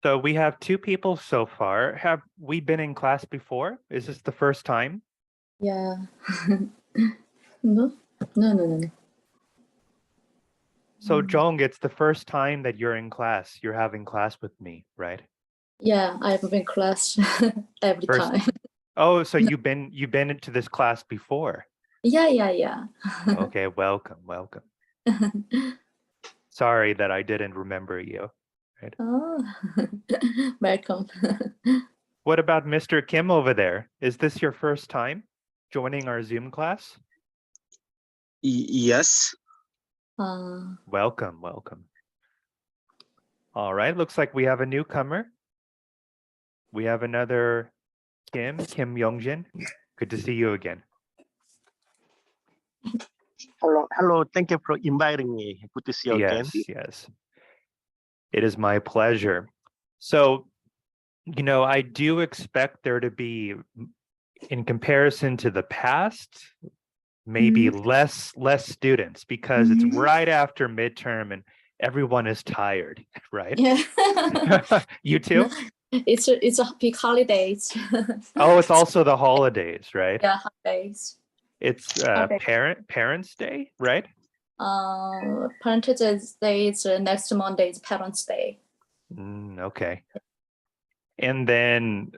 So we have two people so far. Have we been in class before? Is this the first time? Yeah. No. So Jong, it's the first time that you're in class. You're having class with me, right? Yeah, I've been in class every time. Oh, so you've been into this class before. Yeah. Okay, welcome. Sorry that I didn't remember you. Right? Oh, welcome. What about Mr. Kim over there? Is this your first time joining our Zoom class? Yes. Welcome. All right, looks like we have a newcomer. We have another Kim Youngjin. Good to see you again. Hello. Thank you for inviting me. Good to see you again. Yes. It is my pleasure. So, I do expect there to be, in comparison to the past, maybe less students because it's right after midterm and everyone is tired, right? Yeah. You too? It's a big holidays. Oh, it's also the holidays, right? Yeah, holidays. It's Parents' Day, right? Parents' Day is next Monday. Is Parents' Day. Okay. And then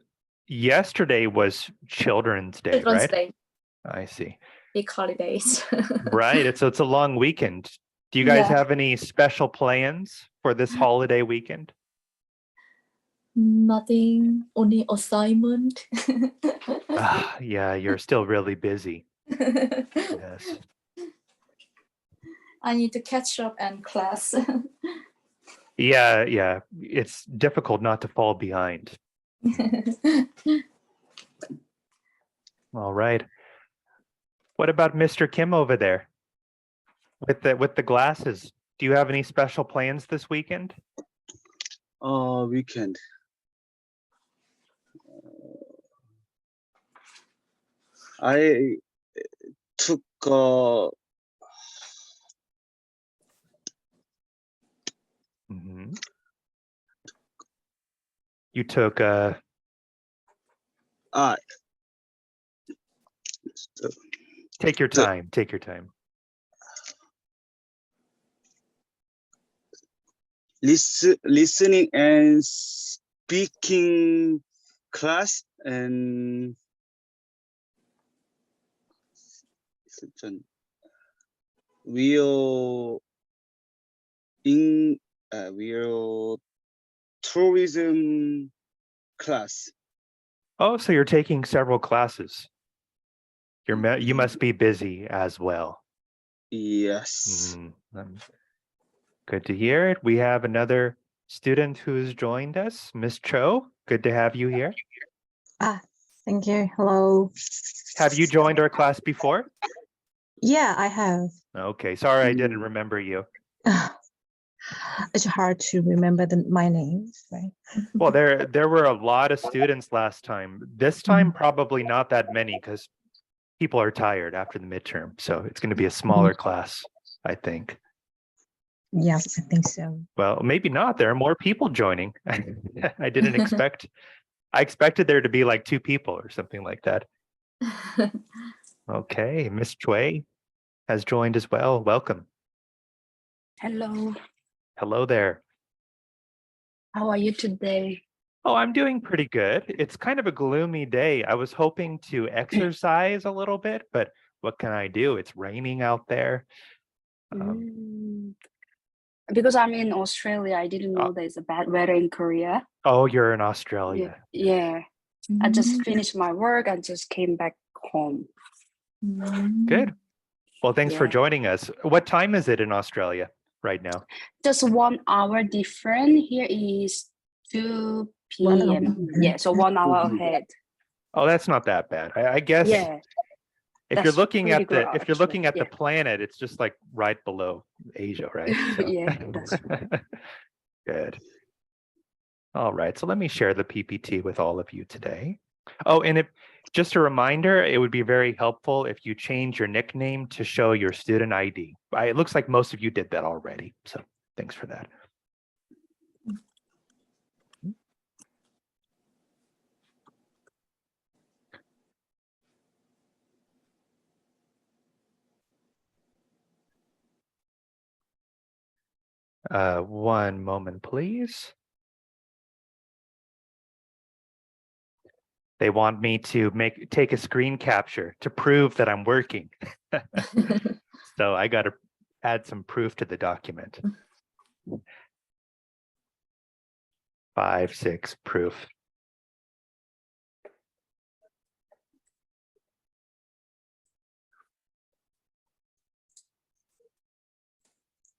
yesterday was Children's Day, right? Day. I see. Big holidays. Right. So it's a long weekend. Do you guys have any special plans for this holiday weekend? Nothing. Only assignment. Yeah, you're still really busy. Yes. I need to catch up in class. Yeah. It's difficult not to fall behind. All right. What about Mr. Kim over there with the glasses? Do you have any special plans this weekend? Weekend. I took You took Take your time. Listening and speaking class and we'll tourism class. Oh, so you're taking several classes. You must be busy as well. Yes. Good to hear it. We have another student who's joined us, Miss Cho. Good to have you here. Thank you. Hello. Have you joined our class before? Yeah, I have. Okay, sorry I didn't remember you. It's hard to remember my name, right? Well, there were a lot of students last time. This time, probably not that many because people are tired after the midterm. So it's going to be a smaller class, I think. Yes, I think so. Well, maybe not. There are more people joining. I didn't expect. I expected there to be like 2 people or something like that. Okay, Miss Choi has joined as well. Welcome. Hello. Hello there. How are you today? Oh, I'm doing pretty good. It's kind of a gloomy day. I was hoping to exercise a little bit, but what can I do? It's raining out there. Because I'm in Australia, I didn't know there's a bad weather in Korea. Oh, you're in Australia. Yeah. I just finished my work and just came back home. Good. Well, thanks for joining us. What time is it in Australia right now? Just 1 hour different. Here is 2 p.m. Yeah, so 1 hour ahead. Oh, that's not that bad. I guess if you're looking at the planet, it's just like right below Asia, right? So. Yeah, that's right. Good. All right, so let me share the PPT with all of you today. Oh, and just a reminder, it would be very helpful if you change your nickname to show your student ID. It looks like most of you did that already, so thanks for that. One moment, please. They want me to take a screen capture to prove that I'm working. So I got to add some proof to the document. 5, 6 proof.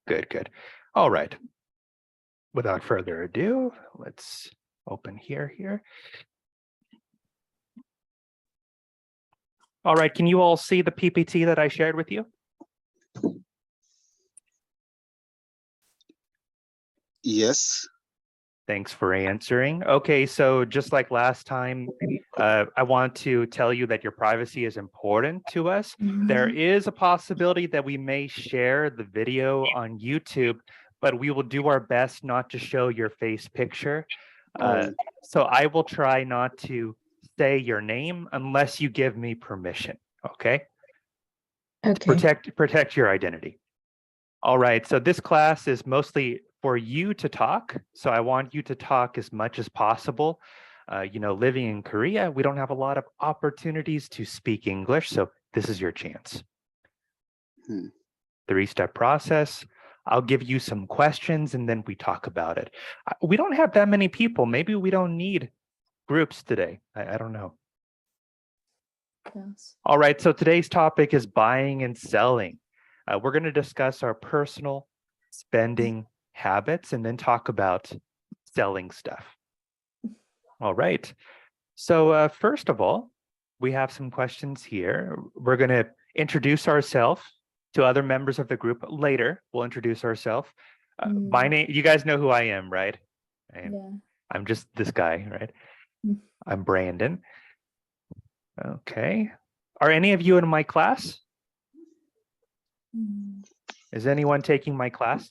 Good, good. All right. Without further ado, let's open here. All right, can you all see the PPT that I shared with you? Yes. Thanks for answering. Okay, so just like last time, I want to tell you that your privacy is important to us. There is a possibility that we may share the video on YouTube, but we will do our best not to show your face picture. So I will try not to say your name unless you give me permission, okay? Okay. Protect your identity. All right, so this class is mostly for you to talk. So I want you to talk as much as possible. Living in Korea, we don't have a lot of opportunities to speak English, so this is your chance. 3-step process. I'll give you some questions and then we talk about it. We don't have that many people. Maybe we don't need groups today. I don't know. Yes. All right, so today's topic is buying and selling. We're going to discuss our personal spending habits and then talk about selling stuff. All right. So first of all, we have some questions here. We're going to introduce ourselves to other members of the group later. We'll introduce ourselves. My name, you guys know who I am, right? Yeah. I'm just this guy, right? I'm Branden. Okay. Are any of you in my class? Is anyone taking my class?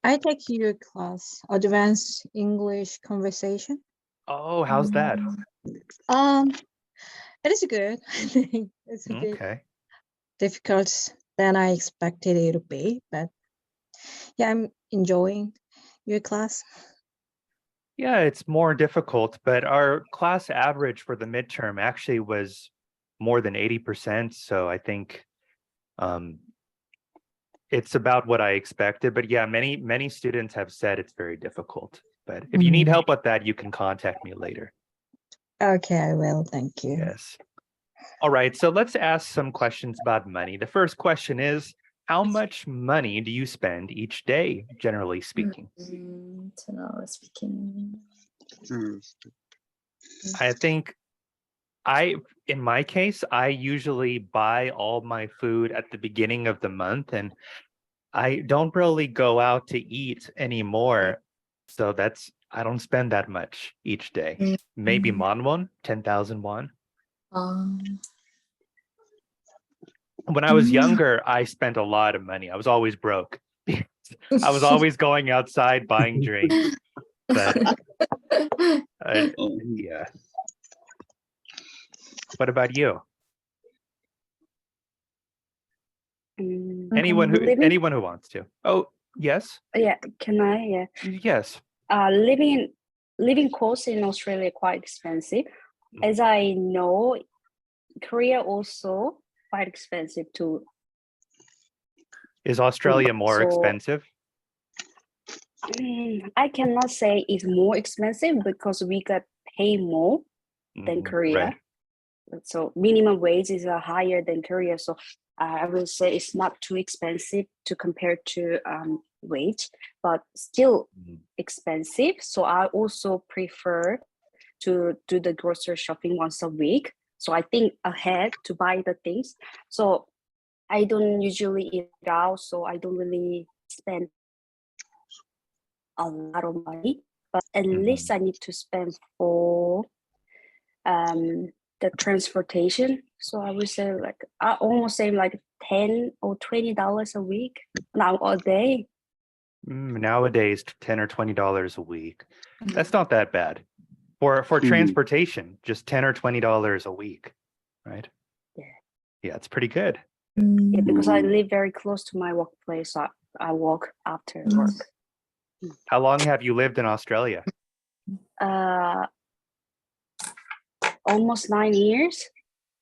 I take your class, Advanced English Conversation. Oh, how's that? It is good. I think it's a bit Okay. difficult than I expected it to be, but yeah, I'm enjoying your class. Yeah, it's more difficult, but our class average for the midterm actually was more than 80%. So I think it's about what I expected. But yeah, many students have said it's very difficult. But if you need help with that, you can contact me later. Okay, I will. Thank you. Yes. All right, so let's ask some questions about money. The first question is, how much money do you spend each day, generally speaking? Generally speaking. I think in my case, I usually buy all my food at the beginning of the month, and I don't really go out to eat anymore. So I don't spend that much each day. Maybe won, 10,000 won. When I was younger, I spent a lot of money. I was always broke. I was always going outside buying drinks. But yeah. What about you? Anyone who wants to? Oh, yes. Yeah, can I? Yeah. Yes. Living costs in Australia are quite expensive. As I know, Korea also quite expensive too. Is Australia more expensive? I cannot say it's more expensive because we got paid more than Korea. Right. So minimum wage is higher than Korea. So I will say it's not too expensive to compare to wage, but still expensive. So I also prefer to do the grocery shopping once a week. So I think ahead to buy the things. So I don't usually eat out, so I don't really spend a lot of money. But at least I need to spend for the transportation. So I would say I almost say like $10 or $20 a week now a day. Nowadays, $10 or $20 a week. That's not that bad. For transportation, just $10 or $20 a week, right? Yeah, it's pretty good. Yeah, because I live very close to my workplace, so I walk after work. How long have you lived in Australia? Almost 9 years.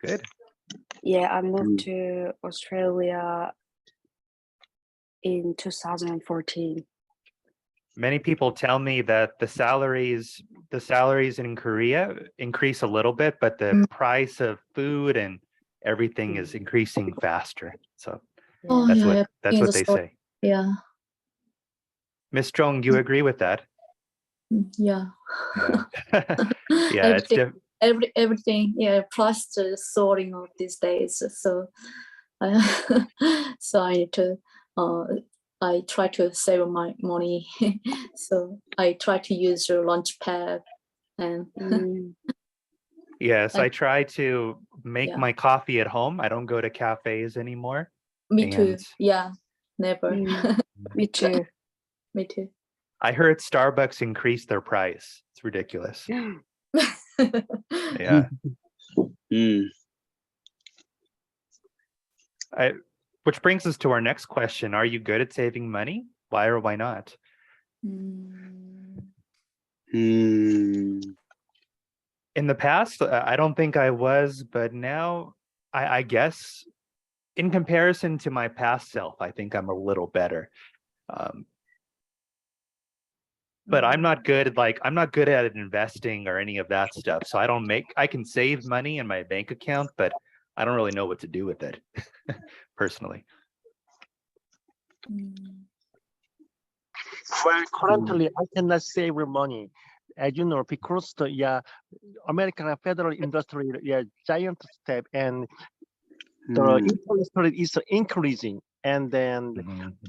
Good. Yeah, I moved to Australia in 2014. Many people tell me that the salaries in Korea increase a little bit, but the price of food and everything is increasing faster. So Oh, that's yeah, that's what they say. Yeah. Miss Jong, you agree with that? Yeah. Yeah. Yeah, it's Everything, yeah, price is soaring up these days. So, so I need to, I try to save my money. So I try to use your lunch pad, and yes, I try to make Yeah. my coffee at home. I don't go to cafes anymore. me too. And- Yeah, never. Me too. Me too. I heard Starbucks increased their price. It's ridiculous. Yeah. Which brings us to our next question. Are you good at saving money? Why or why not? In the past, I don't think I was, but now I guess in comparison to my past self, I think I'm a little better. But I'm not good at investing or any of that stuff. So I can save money in my bank account, but I don't really know what to do with it personally. Well, currently I cannot save money, as you know, because the American federal industry giant step, and the interest rate is increasing, and then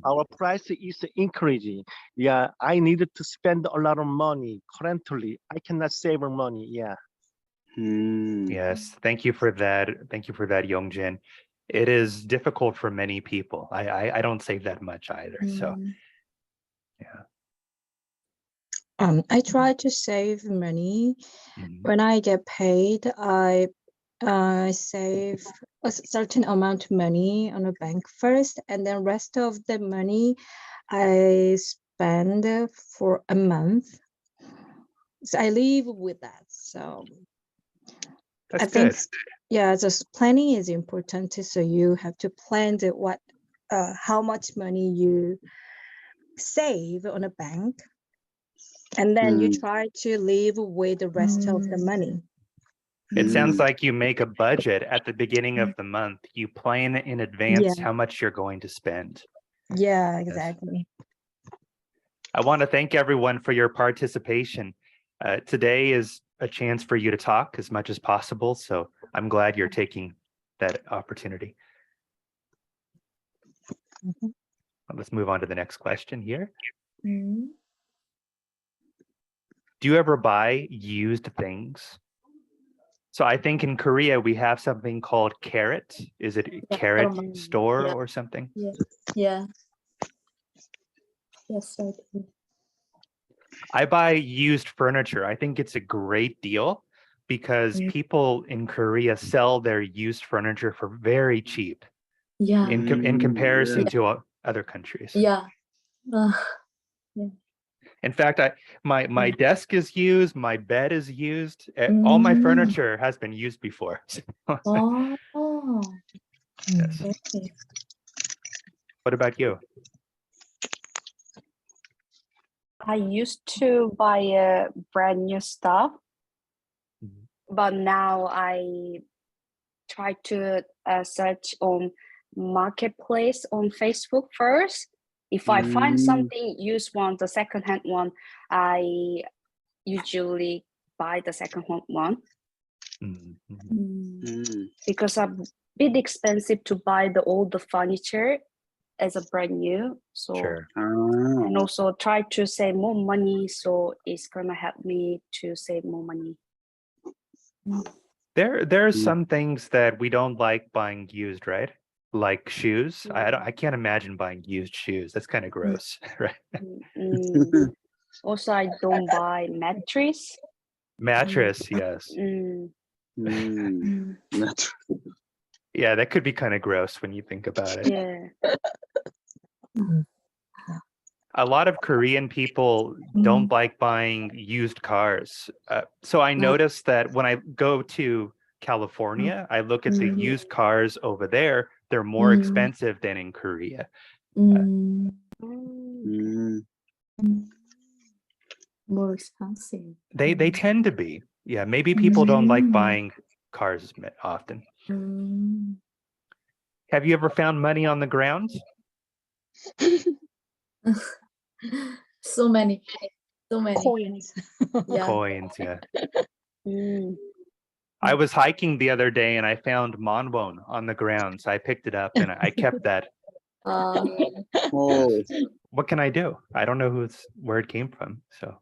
our price is increasing. Yeah, I needed to spend a lot of money. Currently, I cannot save money. Yeah. Yes, thank you for that. Thank you for that, Yongjin. It is difficult for many people. I don't save that much either. So yeah. I try to save money. When I get paid, I save a certain amount of money on a bank first, and then rest of the money I spend for a month. So I live with that. So That's I think, good. yeah, just planning is important. So you have to plan how much money you save on a bank, and then you try to live with the rest of the money. It sounds like you make a budget at the beginning of the month. You plan in advance how much you're going to spend. Yeah, exactly. I want to thank everyone for your participation. Today is a chance for you to talk as much as possible. So I'm glad you're taking that opportunity. Let's move on to the next question here. Do you ever buy used things? So I think in Korea we have something called Carrot. Is it Carrot store or something? Yeah. Yes, I do. I buy used furniture. I think it's a great deal because people in Korea sell their used furniture for very cheap. Yeah. In comparison to other countries. Yeah. In fact, my desk is used, my bed is used, all my furniture has been used before. Oh. Yes. Okay. What about you? I used to buy brand new stuff, but now I try to search on marketplace on Facebook first. If I find something used one, the second-hand one, I usually buy the second-hand one because a bit expensive to buy the older furniture as a brand new. So Sure. and also try to save more money, so it's gonna help me to save more money. There are some things that we don't like buying used, right? Like shoes. I can't imagine buying used shoes. That's kind of gross, right? Also, I don't buy mattress. Mattress, yes. Yeah, that could be kind of gross when you think about it. Yeah. A lot of Korean people don't like buying used cars. So I noticed that when I go to California, I look at the used cars over there, they're more expensive than in Korea. More expensive. They tend to be. Yeah, maybe people don't like buying cars often. Have you ever found money on the ground? So many. Coins. Yeah. Coins, yeah. I was hiking the other day and I found monwon on the ground, so I picked it up and I kept that. Oh, What can I do? I don't know where it came from. So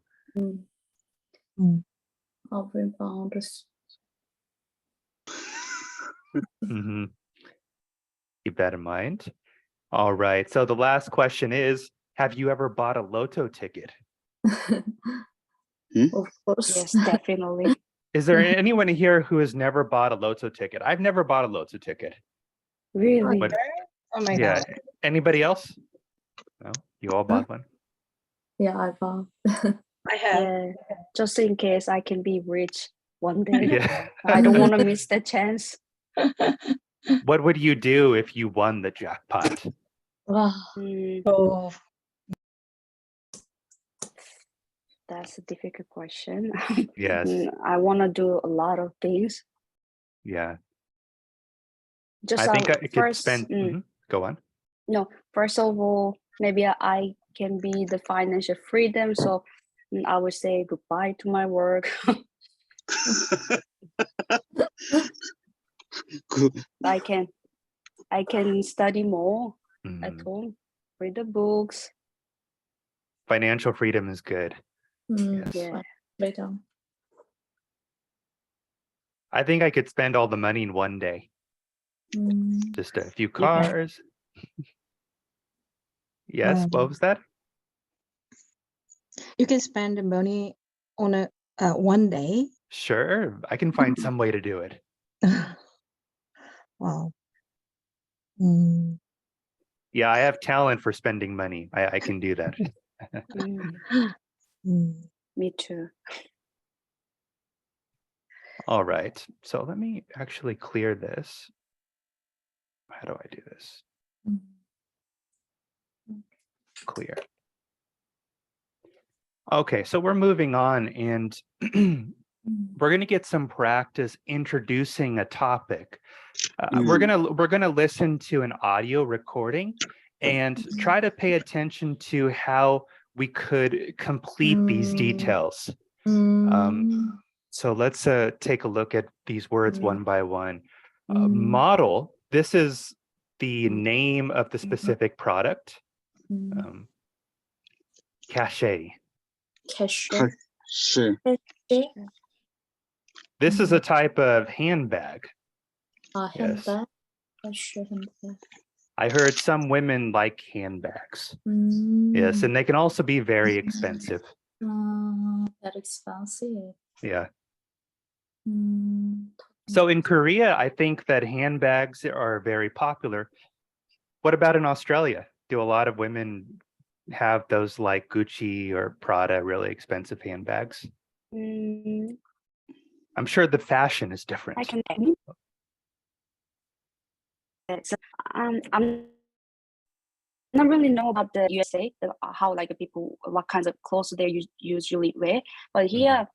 keep that in mind. All right. So the last question is, have you ever bought a lotto ticket? Of course. Yes, definitely. Is there anyone here who has never bought a lotto ticket? I've never bought a lotto ticket. Really? But, Oh my yeah. God. Anybody else? No? You all bought one? Yeah, I bought. I have. Yeah, just in case I can be rich one day. Yeah. I don't want to miss the chance. What would you do if you won the jackpot? Wow. Oh, That's a difficult question. Yes. I want to do a lot of things. Yeah. Just I think I could first, spend. Go on. no, first of all, maybe I can be the financial freedom. So I would say goodbye to my work. good. I can study more at Mhm. home, read the books. Financial freedom is good. Yes. Yeah. Later. I think I could spend all the money in one day. Just a few cars. Yes. What was that? you can spend the money on a one day. Sure. I can find some way to do it. Wow. Yeah, I have talent for spending money. I can do that. Me too. All right. So let me actually clear this. How do I do this? Clear. Okay, so we're moving on and we're going to get some practice introducing a topic. We're going to listen to an audio recording and try to pay attention to how we could complete these details. So let's take a look at these words one by one. Model, this is the name of the specific product. Cachet. Cashier. Sure. This is a type of handbag. Yes. Handbag. Cashier handbag. I heard some women like handbags. Yes, and they can also be very expensive. That expensive. Yeah. So in Korea, I think that handbags are very popular. What about in Australia? Do a lot of women have those like Gucci or Prada really expensive handbags? I'm sure the fashion is different. I can. So, I'm not really know about the USA, how like people, what kinds of clothes they usually wear. But here,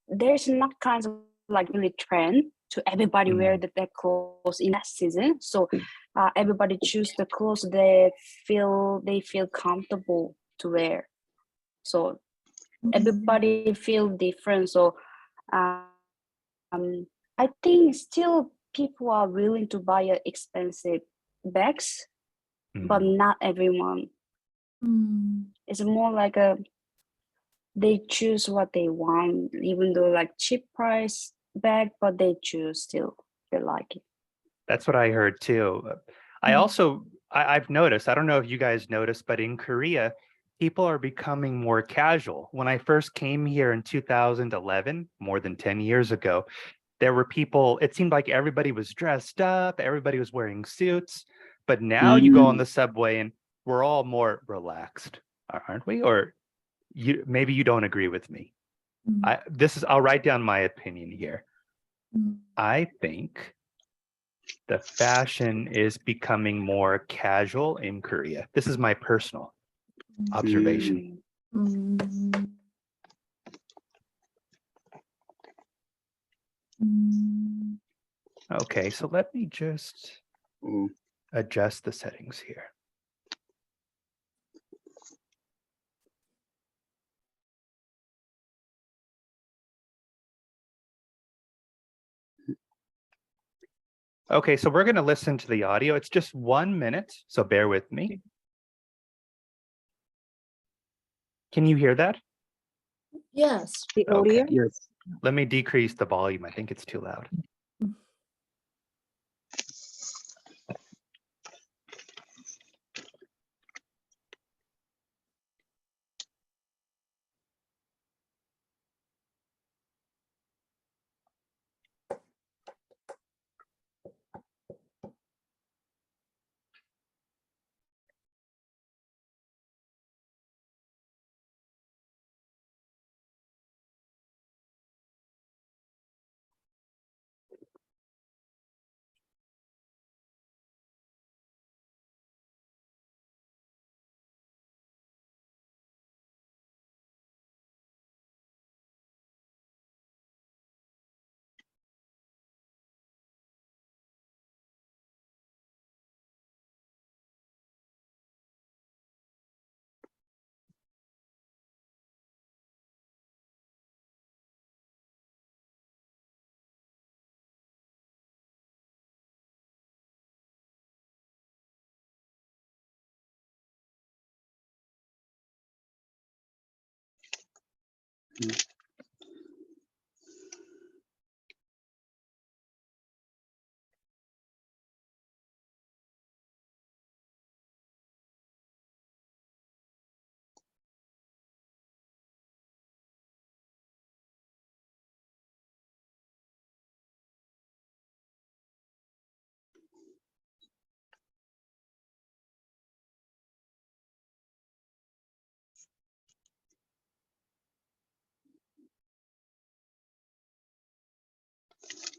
there's not kinds of like really trend to everybody wear their clothes in that season. So everybody choose the clothes they feel comfortable to wear. So everybody feel different. So I think still people are willing to buy expensive bags, but not everyone. It's more like they choose what they want, even though like cheap price bag, but they choose still, they like it. That's what I heard too. I've noticed, I don't know if you guys noticed, but in Korea, people are becoming more casual. When I first came here in 2011, more than 10 years ago, there were people, it seemed like everybody was dressed up, everybody was wearing suits, but now you go on the subway and we're all more relaxed. aren't we? Or maybe you don't agree with me. I'll write down my opinion here. I think the fashion is becoming more casual in Korea. This is my personal observation. Okay, so let me just adjust the settings here. Okay, so we're going to listen to the audio. It's just 1 minute, so bear with me. Can you hear that? Yes. The audio? Okay. Yes. Let me decrease the volume. I think it's too loud.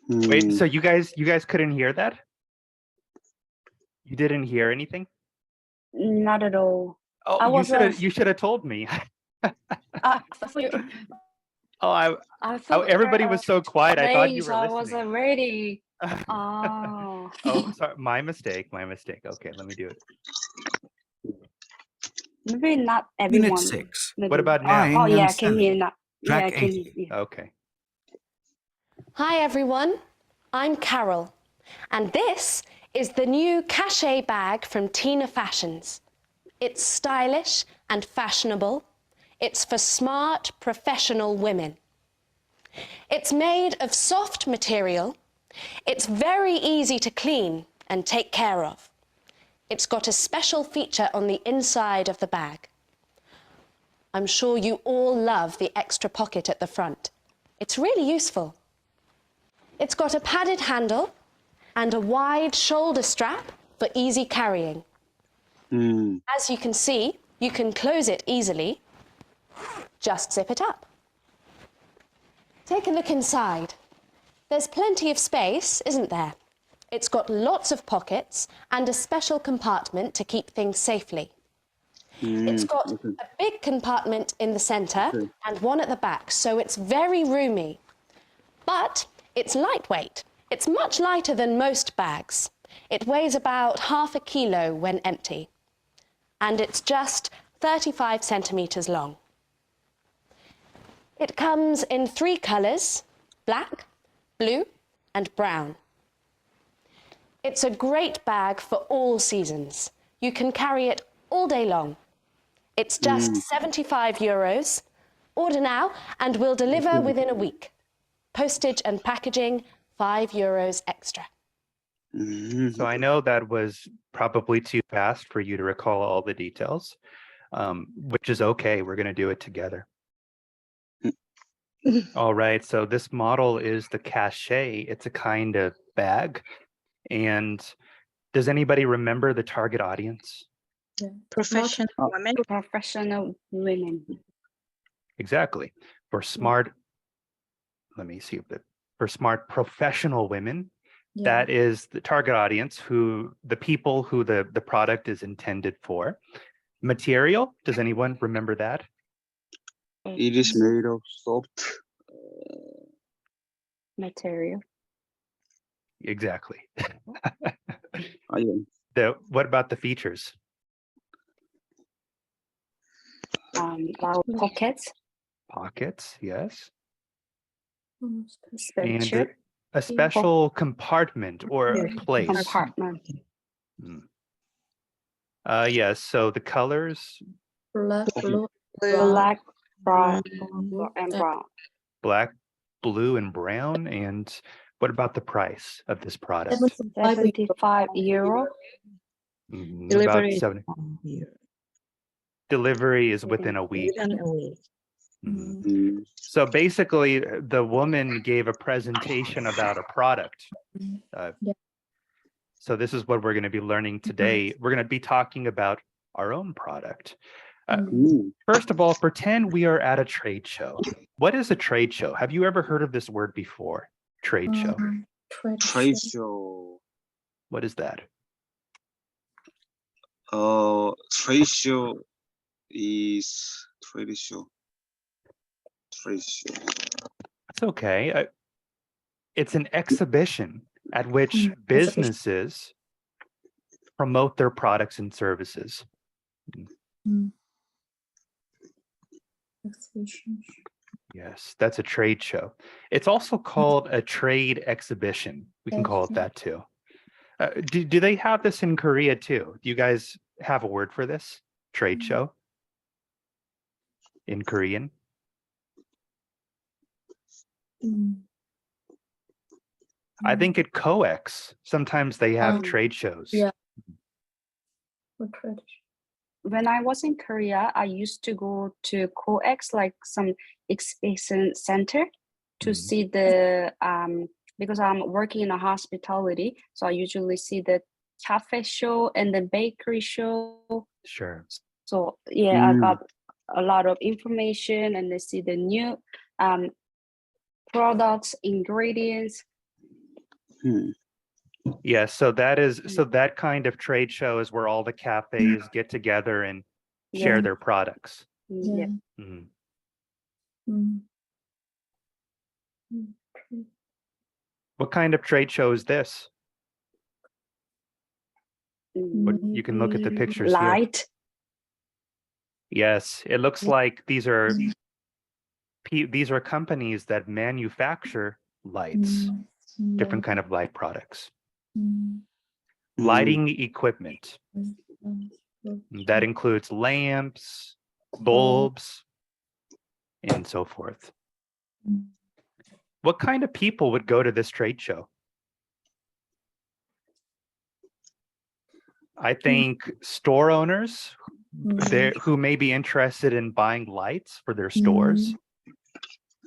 Wait, so you guys couldn't hear that? You didn't hear anything? Not at all. Oh, you should have told me. Everybody was so quiet. I thought you were listening. I wasn't ready. Oh. Oh, sorry. My mistake. Okay, let me do it. Maybe not everyone. Unit 6. Maybe. What about now? Oh, yeah, I Selling. can hear now. Track Yeah, I can 80. hear. Okay. Hi everyone, I'm Carol, and this is the new cachet bag from Tina Fashions. It's stylish and fashionable. It's for smart, professional women. It's made of soft material. It's very easy to clean and take care of. It's got a special feature on the inside of the bag. I'm sure you all love the extra pocket at the front. It's really useful. It's got a padded handle and a wide shoulder strap for easy carrying. As you can see, you can close it easily. Just zip it up. Take a look inside. There's plenty of space, isn't there? It's got lots of pockets and a special compartment to keep things safely. It's got a big compartment in the center and one at the back, so it's very roomy. But it's lightweight. It's much lighter than most bags. It weighs about half a kilo when empty. And it's just 35 centimeters long. It comes in 3 colors, black, blue, and brown. It's a great bag for all seasons. You can carry it all day long. It's just 75 euros. Order now and we'll deliver within a week. Postage and packaging, 5 euros extra. So I know that was probably too fast for you to recall all the details, which is okay. We're going to do it together. All right. So this model is the cachet. It's a kind of bag. And does anybody remember the target audience? Yeah. Professional women. Professional women. Exactly. For smart, let me see, for smart professional women, Yeah. that is the target audience, the people who the product is intended for. Material, does anyone remember that? It is made of soft Material. Exactly. iron. What about the features? Pockets. Pockets, yes. Spencer. And a special compartment or place. Compartment. Yes, so the colors, Black, blue, Black, brown, blue, and brown. black, blue, and brown. And what about the price of this product? 75 euro. Delivery. About 70. Delivery is within a week. Within a week. So basically, the woman gave a presentation about a product. So this is what we're going to be learning today. We're going to be talking about our own product. First of all, pretend we are at a trade show. What is a trade show? Have you ever heard of this word before? Trade show. Trade show. What is that? Trade show is trade show. Trade show. It's okay. It's an exhibition at which businesses promote their products and services. Yes, that's a trade show. It's also called a trade exhibition. We can call it that too. Do they have this in Korea too? Do you guys have a word for this? Trade show? In Korean? I think at COEX, sometimes they have trade shows. Yeah. When I was in Korea, I used to go to COEX, like some exhibition center, to see the because I'm working in a hospitality, so I usually see the cafe show and the bakery show. Sure. So yeah, I got a lot of information, and I see the new products, ingredients. Yeah, so that kind of trade show is where all the cafes get together and share their products. Yeah. What kind of trade show is this? You can look at the pictures here. Light. Yes, it looks like these are companies that manufacture lights, different kind of light products. Lighting equipment. That includes lamps, bulbs, and so forth. What kind of people would go to this trade show? I think store owners who may be interested in buying lights for their stores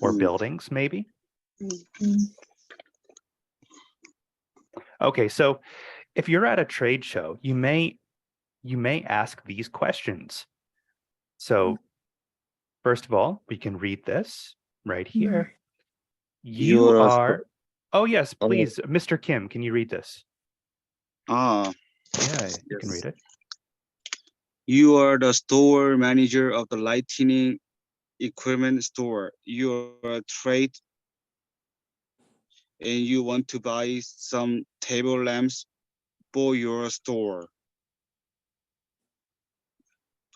or buildings, maybe. Okay, so if you're at a trade show, you may ask these questions. So first of all, we can read this right here. You are, oh yes, please, Mr. Kim, can you read this? Yeah, you can read it. You are the store manager of the lighting equipment store. You are a trade and you want to buy some table lamps for your store.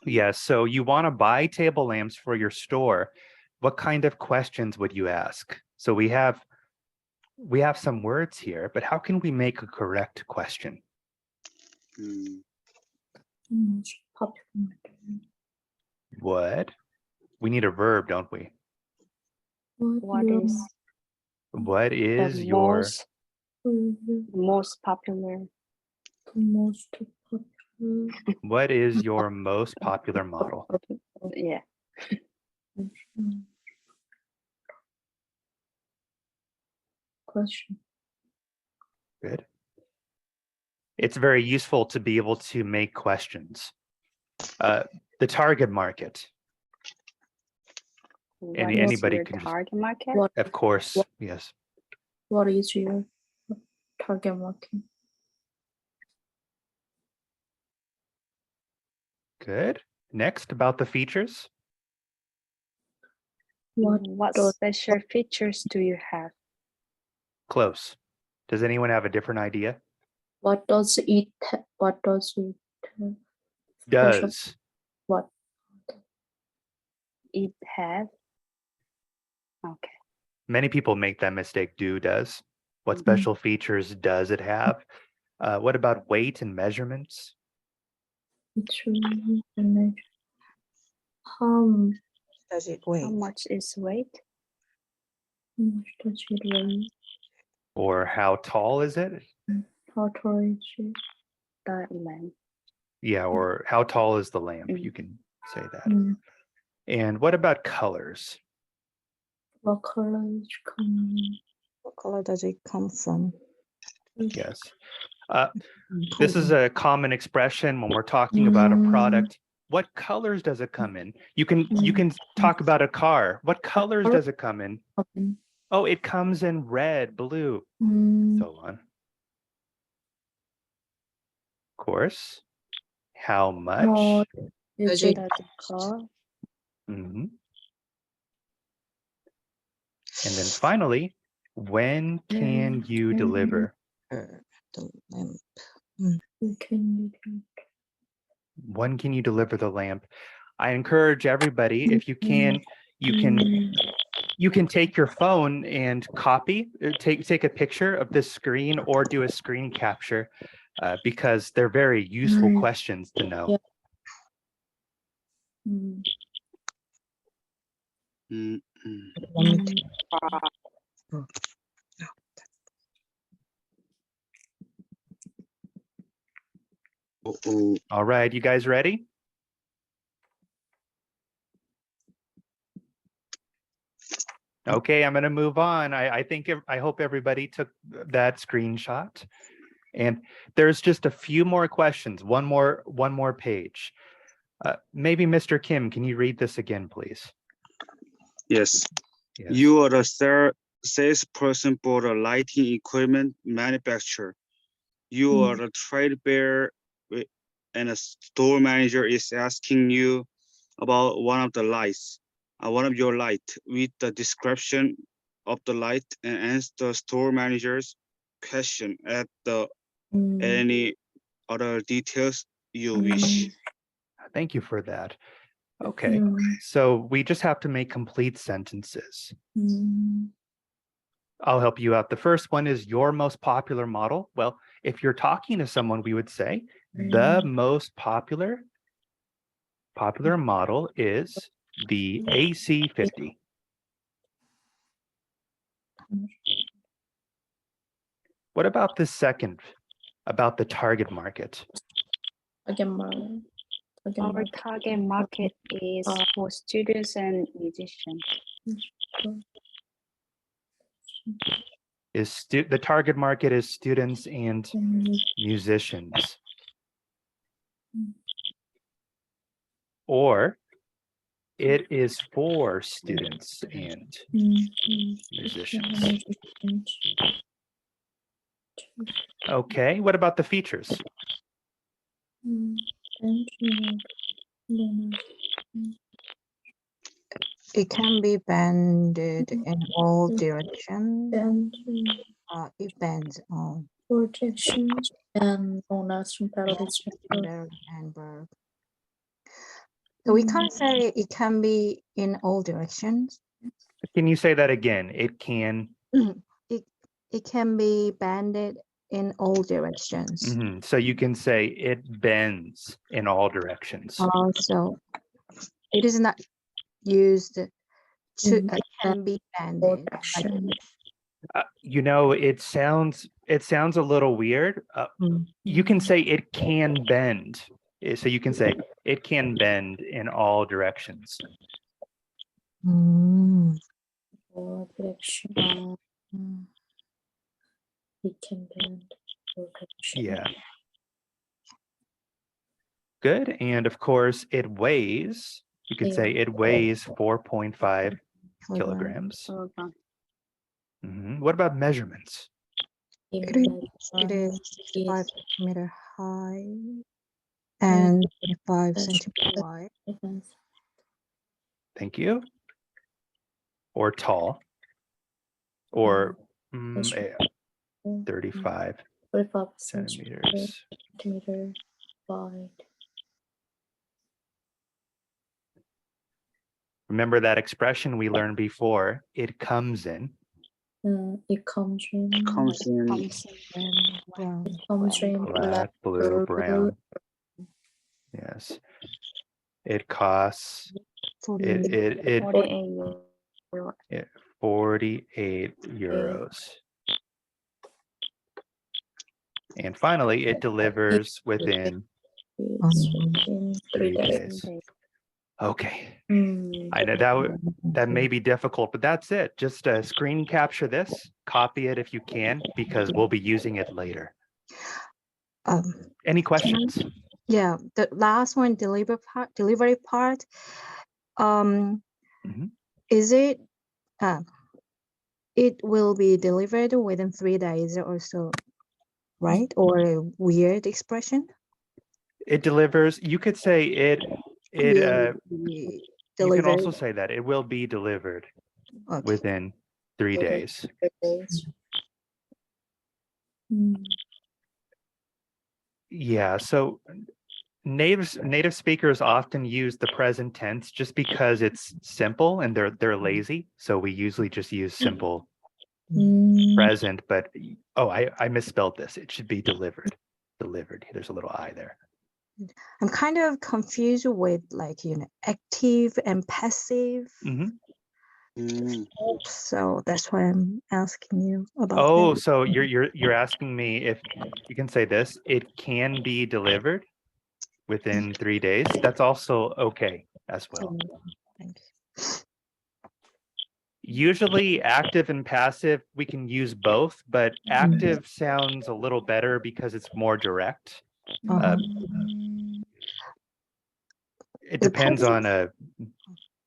Yes, so you want to buy table lamps for your store. What kind of questions would you ask? So we have some words here, but how can we make a correct question? What? We need a verb, don't we? What is the your most popular? What is your most popular model? Yeah. Question. Good. It's very useful to be able to make questions. The target market. What Any- is anybody your can just- target market? What Of course, yes. What is your target market? Good. Next, about the features. What does- special features do you have? Close. Does anyone have a different idea? What does it have? Does. What? It have? Okay. Many people make that mistake. Does. What Mhm. special features does it have? What about weight and measurements? It's really image. How Does it How wait? much is weight? much does it weigh? Or how tall is it? How tall is it? The length. Yeah, or how tall is the lamp? Mm. You can say that. Mm, And what about colors? what color is coming? What color does it come from? Yes. This is a common expression when we're talking about a Mm. product. What colors does it come in? You can talk about a car. What colors Color- does it come in? Open. Oh, it comes in red, blue, Mm, so on. Of course. How much? what Does is it- it? Does it cost? Mhm. And then finally, when can you can deliver? The lamp. You can When can you deliver the lamp? I encourage everybody, if you can, you can take your phone and copy, take a picture of this screen or do a screen capture because they're very useful Mm. questions to know. Yeah. Mm, Mm, mm. Let me think. Uh-oh. All right, you guys ready? Okay, I'm going to move on. I hope everybody took that screenshot. And there's just a few more questions, one more page. Maybe Mr. Kim, can you read this again, please? Yes. Yes. You are the salesperson for the lighting equipment manufacturer. You are a trade buyer and a store manager is asking you about one of your light with the description of the light and answer the store manager's question at any other details you wish. Thank you for that. Okay, mm, so we just have to make complete sentences. mm, I'll help you out. The first one is your most popular model. Well, if you're talking to someone, we would say the most popular model is the AC50. What about the second, about the target market? Again, Our target market is for students and musicians. The target market is students and musicians. Or it is for students and musicians. Okay, what about the features? It can be bended in all directions. It bends on projections and known as parallelism. and verb. So we can't say it can be in all directions. Can you say that again? It can. It can be bended in all directions. Mhm. So you can say it bends in all directions. Also, it is not used to can be bended. You know, it sounds a little weird. You can say it can bend. So you can say it can bend in all directions. Or direction. It can bend. Yeah. Good. And of course, it weighs, you could say it weighs 4.5 kilograms. What about measurements? It is 5 centimeter high and 25 centimeter wide. Thank you. Or tall. Or 35 centimeters wide. Remember that expression we learned before, it comes in. It comes in. Black, blue, brown. Yes. It costs 48 euros. And finally, it delivers within 3 days. Okay. I know that may be difficult, but that's it. Just screen capture this, copy it if you can, because we'll be using it later. Any questions? Yeah, the last one, delivery part. Is it? It will be delivered within 3 days or so, right? Or a weird expression? It delivers. You could say it. You can also say that it will be delivered within 3 days. Yeah, so native speakers often use the present tense just because it's simple and they're lazy. So we usually just use simple present, but I misspelled this. It should be delivered. Delivered. There's a little I there. I'm kind of confused with active and passive. So that's why I'm asking you about that. So you're asking me if you can say this, it can be delivered within 3 days. That's also okay as well. Thank you. Usually active and passive, we can use both, but active sounds a little better because it's more direct. It depends on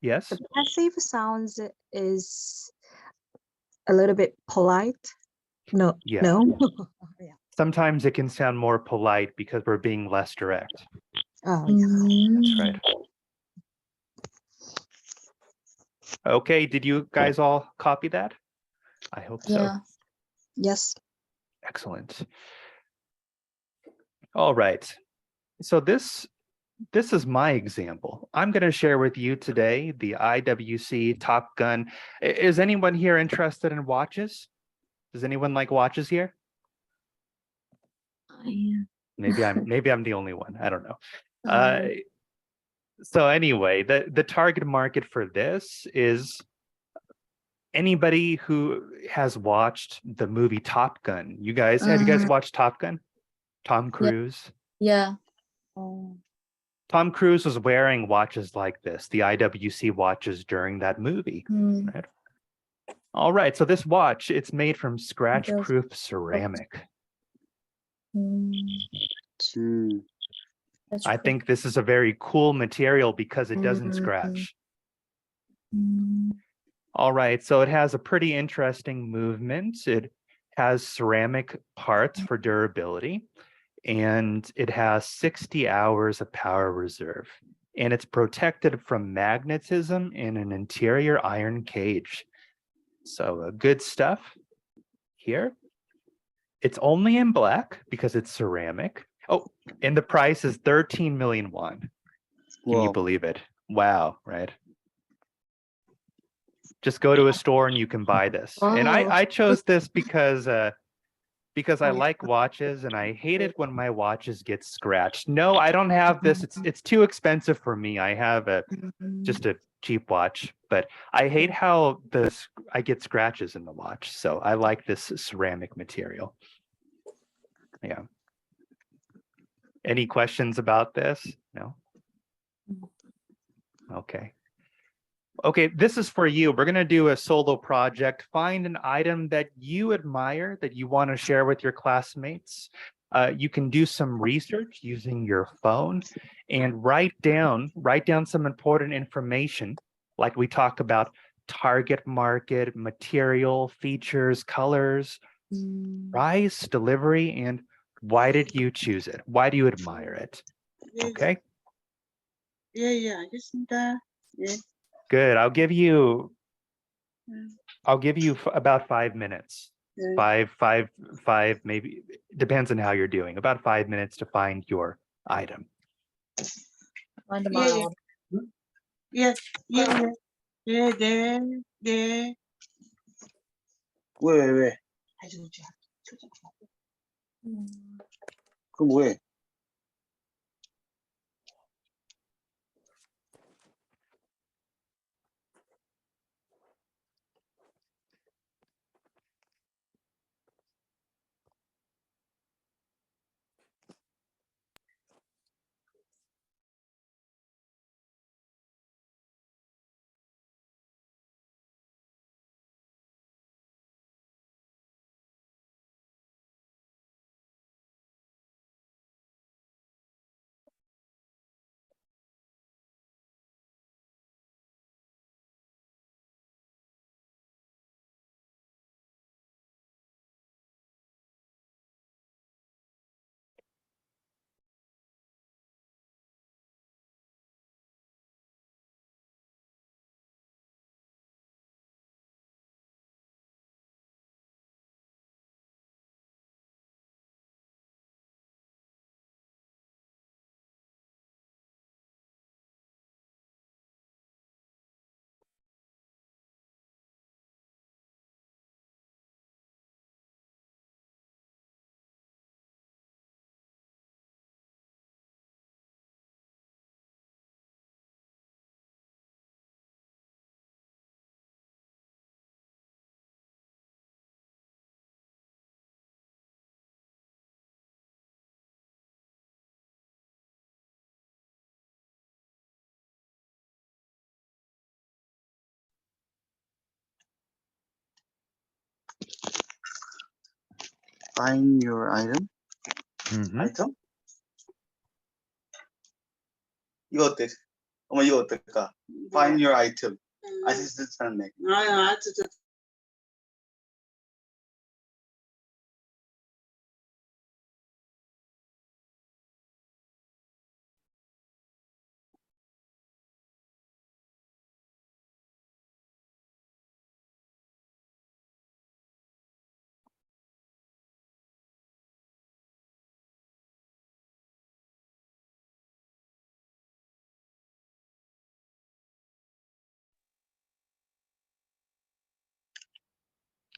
yes. The passive sounds is a little bit polite. No. Yeah. Sometimes it can sound more polite because we're being less direct. That's right. Okay, did you guys all copy that? I hope so. Yeah. Yes. Excellent. All right. So this is my example. I'm going to share with you today the IWC Top Gun. Is anyone here interested in watches? Does anyone like watches here? Maybe I'm the only one. I don't know. So anyway, the target market for this is anybody who has watched the movie Top Gun. Have you guys watched Top Gun? Tom Cruise? Yeah. Tom Cruise was wearing watches like this, the IWC watches during that movie. Right? All right, so this watch, it's made from scratch-proof ceramic. I think this is a very cool material because it doesn't scratch. All right, so it has a pretty interesting movement. It has ceramic parts for durability, and it has 60 hours of power reserve. And it's protected from magnetism in an interior iron cage. So good stuff here. It's only in black because it's ceramic. Oh, and the price is 13 million won. Can you believe it? Wow, right? Just go to a store and you can buy this. And I chose this because I like watches and I hate it when my watches get scratched. No, I don't have this. It's too expensive for me. I have just a cheap watch, but I hate how I get scratches in the watch. So I like this ceramic material. Yeah. Any questions about this? No? Okay. Okay, this is for you. We're going to do a solo project. Find an item that you admire, that you want to share with your classmates. you can do some research using your phone and write down some important information, like we talk about target market, material, features, colors, price, delivery, and why did you choose it? Why do you admire it? Okay. 예, 알겠습니다. 예. Good. I'll give you about 5 minutes. 네. Five, maybe depends on how you're doing. About 5 minutes to find your item. Find my 예, 예, 예, 예, 네, 네. 왜? 그럼 왜? Find your item. 아이템? 이거 어때? 어머 이거 어떨까? Find your item. 아시스트한테. 아시스트.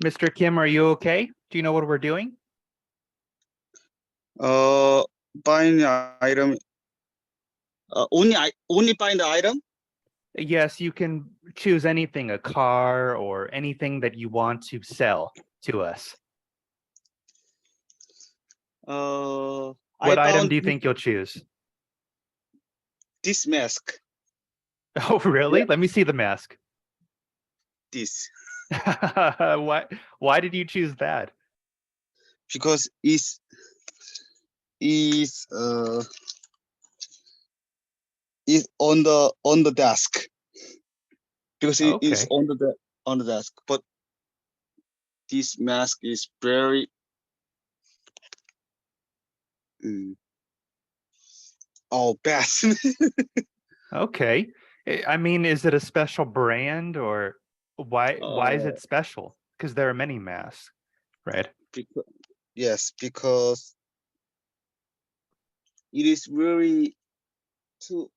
Mr. Kim, are you okay? Do you know what we're doing? Find the item. Only find the item. Yes, you can choose anything, a car or anything that you want to sell to us. What item do you think you'll choose? This mask. Oh, really? Yeah. Let me see the mask. This. Why did you choose that? Because it's on the desk. Because it is Okay. on the desk. But this mask is very best. Okay. I mean, is it a special brand or why is it special? Because there are many masks, right? Yes, because it is really to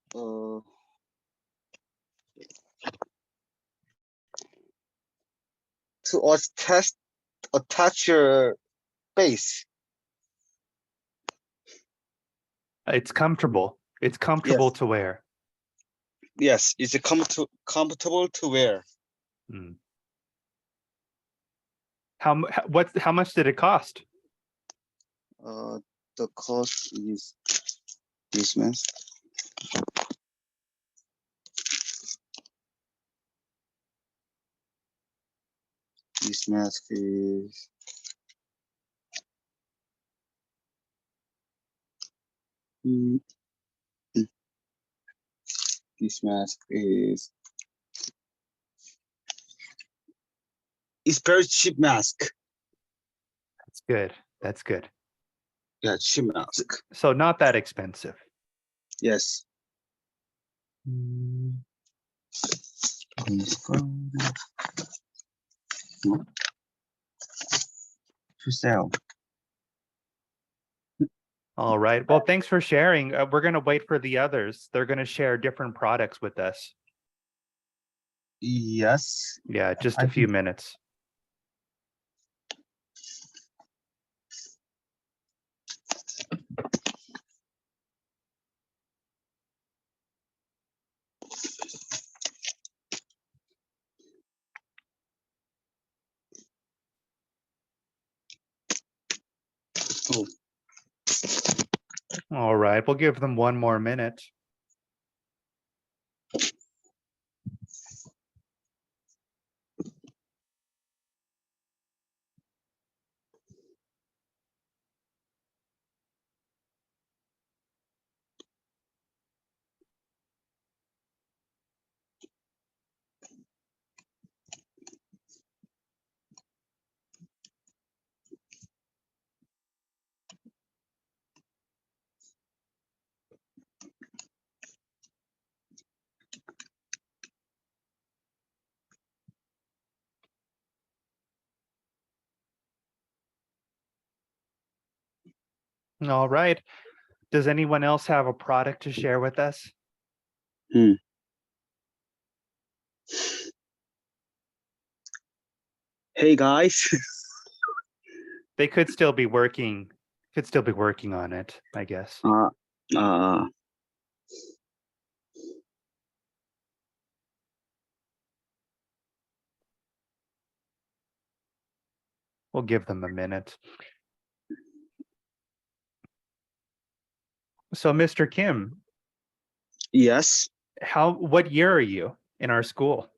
attach your face. It's comfortable. It's comfortable Yes. to wear. Yes, it's comfortable to wear. Hmm. How much did it cost? The cost is this mask. This mask is This mask is it's very cheap mask. That's good. That's good. Yeah, cheap mask. So not that expensive. Yes. To sell. All right. Well, thanks for sharing. We're going to wait for the others. They're going to share different products with us. Yes. Yeah, just I a few think- minutes. Oh. All right. We'll give them one more minute. All right. Does anyone else have a product to share with us? Hey guys. They could still be working. Could still be working on it, I guess. We'll give them a minute. So, Mr. Kim, Yes. what year are you in our school?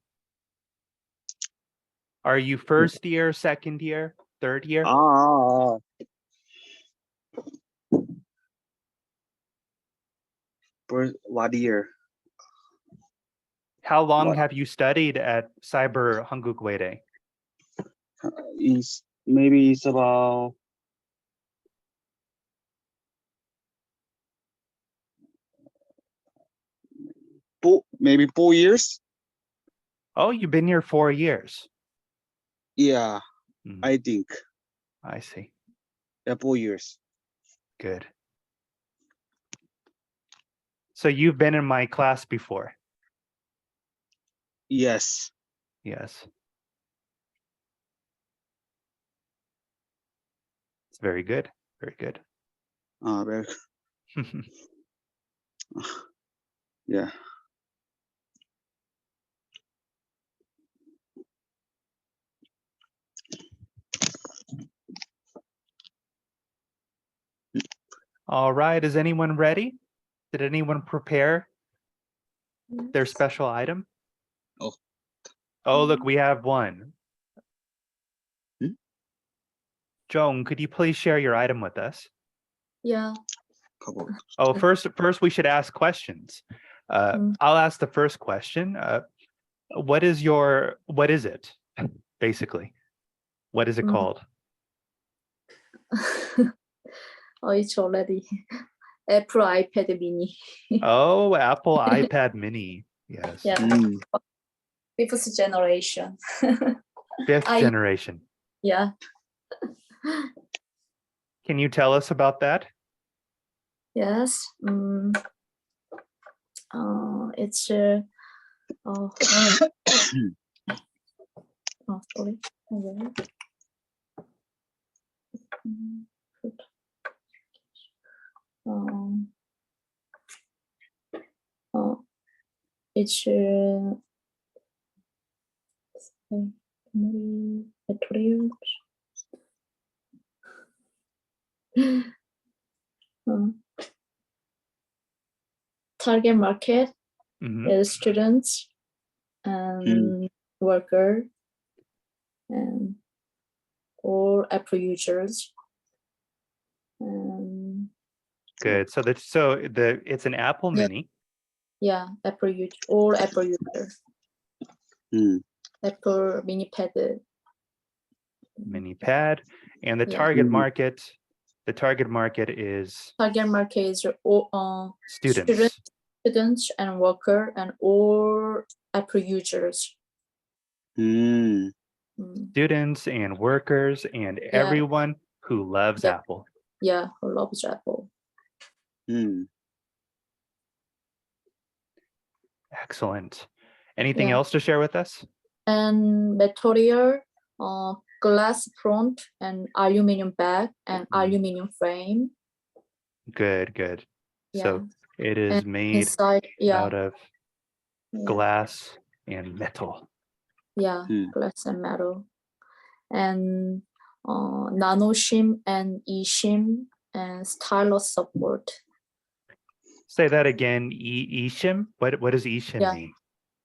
Are you first year, second year, third year? For what year? How long What? have you studied at Saber-한국외대? Maybe it's about maybe 4 years. Oh, you've been here 4 years. Yeah, Mhm. I think. I see. Yeah, 4 years. Good. So you've been in my class before? Yes. Yes. It's very good. Very good. Very, yeah. All right. Is anyone ready? Did anyone prepare their special item? Oh. Oh, look, we have one. Jong, could you please share your item with us? Yeah. Oh, first we should ask questions. I'll ask the first question. What is it, basically? What is it called? Oh, it's already Apple iPad mini. Oh, Apple iPad mini. Yes. Yeah. Fifth generation. Fifth generation. Yeah. Can you tell us about that? Yes. It's oh, sorry. It's materials. Target market is students and worker and or Apple users. good. So it's an Apple Yeah. Mini. Yeah, Apple user, all Apple user. Apple mini pad. Mini pad, and the Yeah. target market. The target market is Target market is all students. students and worker and all Apple users. Students and workers and everyone who loves Yeah. Apple. Yeah, who loves Apple. Excellent. Anything Yeah. else to share with us? And material, glass front and aluminum back and aluminum frame. Good. So it is And made inside, out of glass and metal. Yeah, glass and metal. And nano shim and eShim and stylus support. Say that again. eShim. What does eShim Yeah. mean?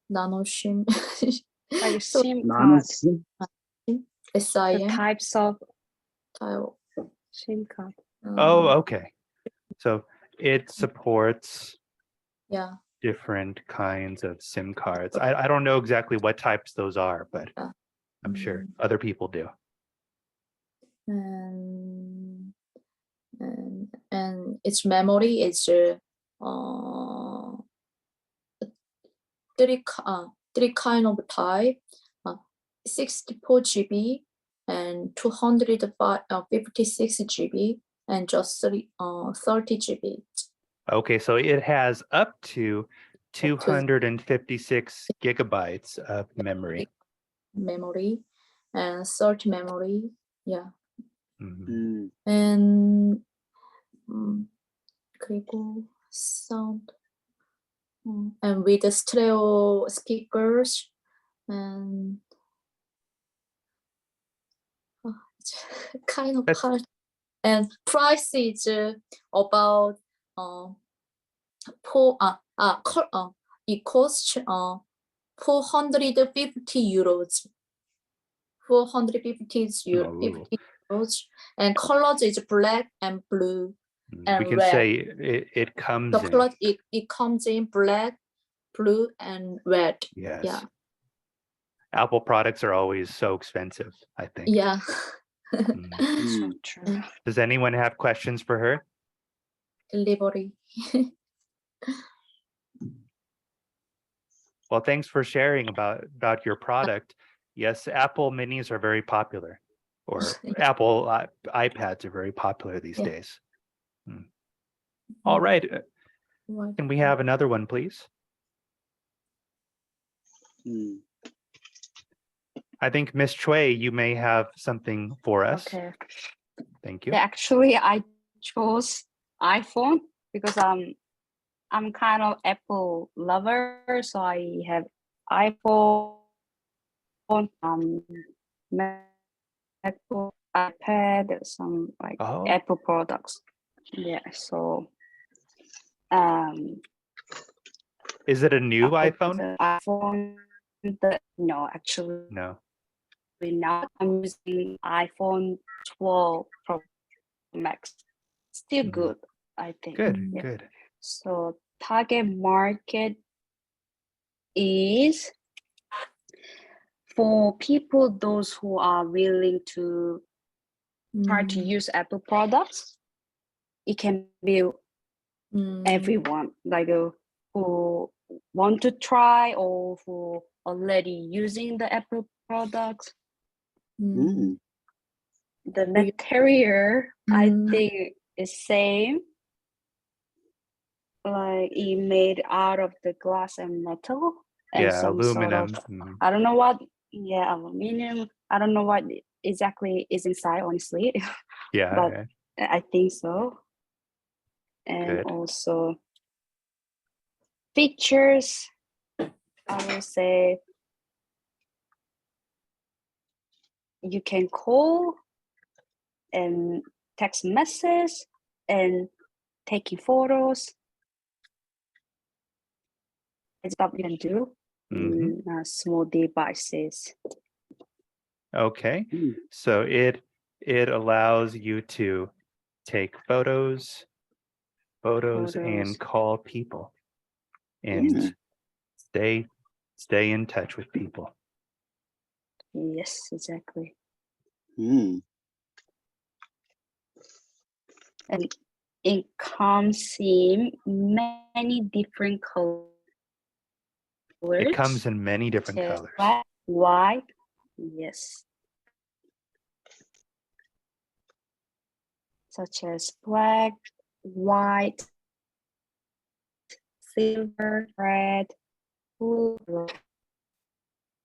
Nano shim. Like a So, SIM card, the SIM types of tile. SIM card. Oh, okay. So it supports Yeah. different kinds of SIM cards. I don't know exactly what types those are, but Yeah. I'm sure other people do. And its memory is three kind of type, 64 GB and 256 GB and just 30 GB. Okay, so it has up to 256 gigabytes of memory. Memory and 30 memory. Yeah. And 그리고 sound and with the stereo speakers and kind of hard. And price is about it costs 450 euros. 450 euros, and colors is black and blue and We can red. say it comes The in. color it comes in black, blue, and red. Yes. Yeah. Apple products are always so expensive, I think. Yeah. So true. Does anyone have questions for her? Delivery. Well, thanks for sharing about your product. Yes, Apple Minis are very popular, or Apple iPads are very popular these days. All right. Can we have another one, please? I think Miss Choi, you may have something for us. Okay. Thank you. Yeah, actually, I chose iPhone because I'm kind of Apple lover, so I have iPhone, MacBook, iPad, some like Apple products. Yeah, so is it a new iPhone? The iPhone, no, actually, no. Now I'm using iPhone 12 Pro Max. Still good, I think. Good, yeah. good. So target market is for people, those who are willing to try to use Apple products. It can be everyone, like who want to try or who already using the Apple products. The material, I think, is same. Like it made out of the glass and metal and some aluminum. sort of, I don't know what. Yeah, aluminum. I don't know what exactly is inside, honestly. Yeah, but I think so. And good. also features, I will say you can call and text message and taking photos. It's what we can do in small devices. Okay, so it allows you to take photos photos and call people and stay in touch with people. Yes, exactly. Mm. And it comes in many different colors. It comes in many different such as colors. black, white, yes. Such as black, white, silver, red, blue.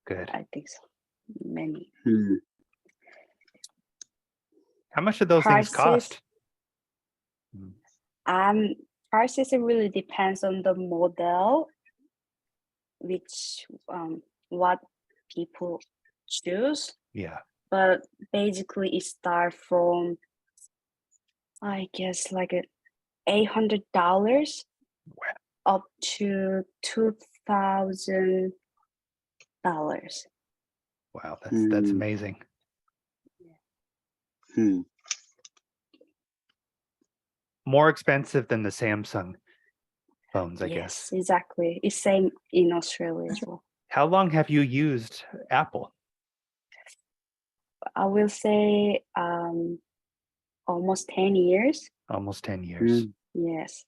Good. I think so. Many. Mm. How much do those things cost? Prices, it really depends on the model, which what people choose. Yeah. But basically, it starts from, I guess, like $800 up to $2,000. Wow, that's amazing. Hmm. More expensive than the Samsung phones, I guess. Yes, exactly. It's same in Australia as well. How long have you used Apple? I will say almost 10 years. Almost 10 years. Yes.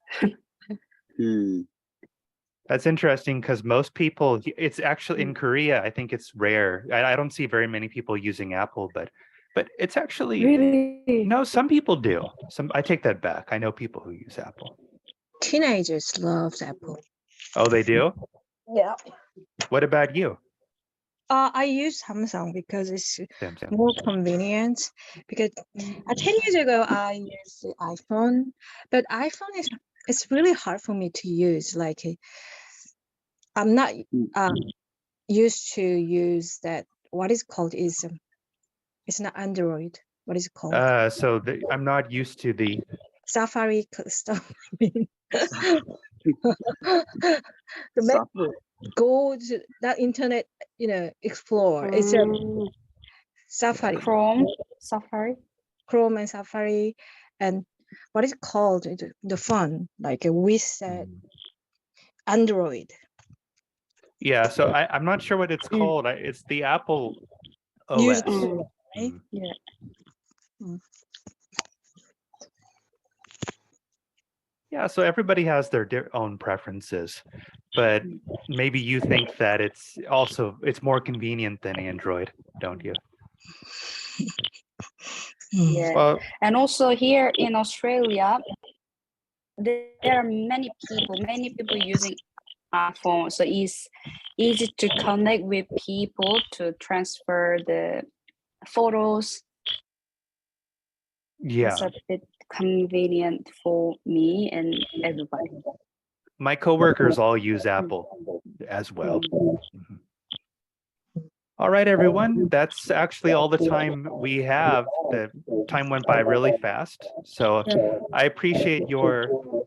That's interesting because most people, it's actually in Korea, I think it's rare. I don't see very many people using Apple, but it's actually, Really? no, some people do. I take that back. I know people who use Apple. Teenagers love Apple. Oh, they do? Yeah. What about you? I use Samsung because it's Samsung. more convenient. Because 10 years ago, I used the iPhone, but iPhone it's really hard for me to use. Like, I'm not used to use that. What is called is it's not Android. What is it called? So I'm not used to the Safari stuff. The MacBook. Go to that internet, explore. It's a Safari. Chrome and Safari, and what is it called? The phone, like we said, Android. Yeah, so I'm not sure what it's called. It's the Apple OS. Right? Yeah. Yeah, so everybody has their own preferences, but maybe you think that it's more convenient than Android, don't you? Yeah. Well, And also here in Australia, there are many people using iPhone, so it's easy to connect with people to transfer the photos. yeah. It's a bit convenient for me and everybody. My coworkers all use Apple as well. Mhm. All right, everyone. That's actually all the time we have. The time went by really fast. So I appreciate your,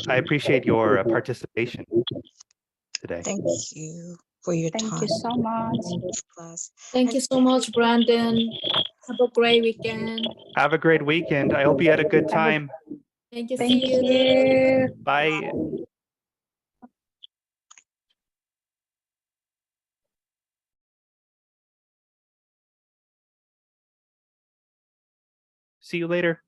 I appreciate your participation today. Thank you for your time. Thank you so much. Class. Thank you so much, Branden. Have a great weekend. Have a great weekend. I hope you had a good time. Thank you. Thank See you. you. Bye. See you later.